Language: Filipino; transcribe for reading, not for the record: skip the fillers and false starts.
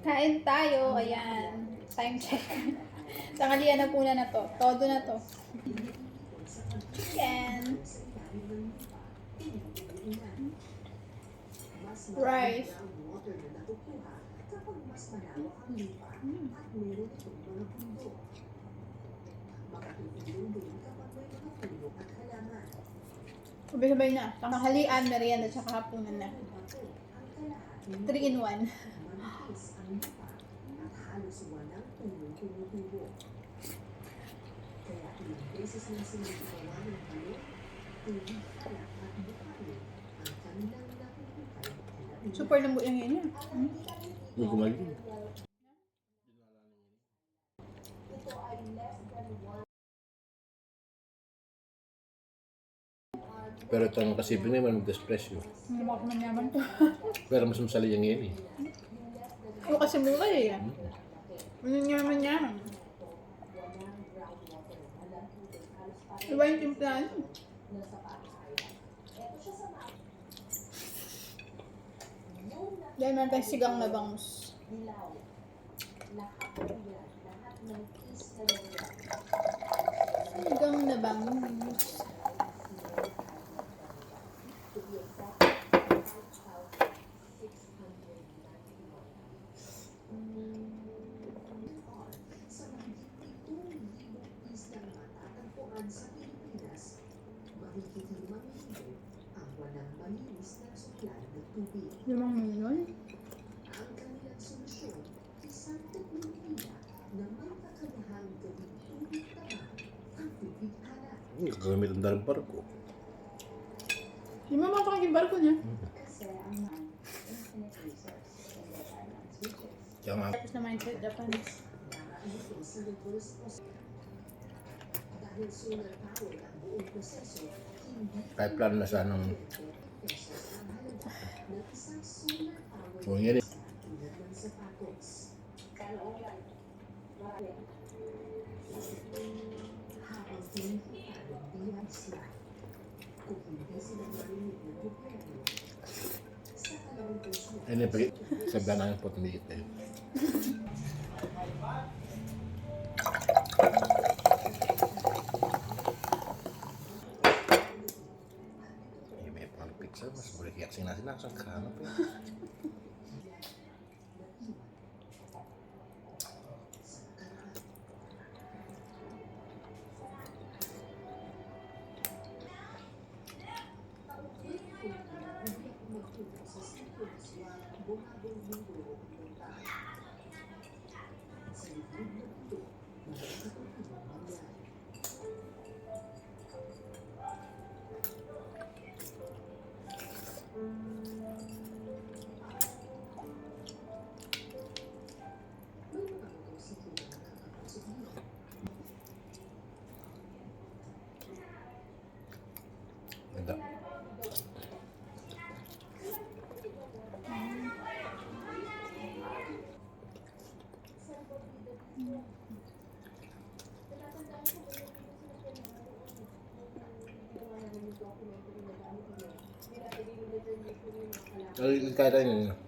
Kain tayo. Ayan. Time check. Tanghalian na po na to. Todo na to. Chicken. Rice. Sabay-sabay na. Tanghalian, merienda, tsaka hapunan na. 3 in 1. Super lambot yung yun yan. Hindi kumain. Pero itong kasi naman mag-despresyo. Hindi mo ako manyaman to. Pero mas masali yung yan eh. Oo, kasi mura eh. Manyaman niya. Diba yung timplahan? Dahil meron tayong sigang na bangus. Sigang na bangus. Limang milyon? Ang kanilang solusyon, isang teknolohiya na may kakayahang gawing tubig tama ang tubig halal. Gagamit ang dalang barko. Di mo mapakag yung barko niya. Kaya nga, Tapos na mindset Japanese. Dahil solar power ang buong proseso, hindi kahit plano na sanang ang halaga ng isang solar power kung yan eh. tulad ng sapatos. Habang pinipita ng BRC, kung hindi sila marinig ng gobyerno, sa kalawang personal, Ayun yung pag sabihan namin po tumigit tayo. May pang pizza, mas boleh kayak sing nasi langsung ke ano po. Ganda. Kaya tayo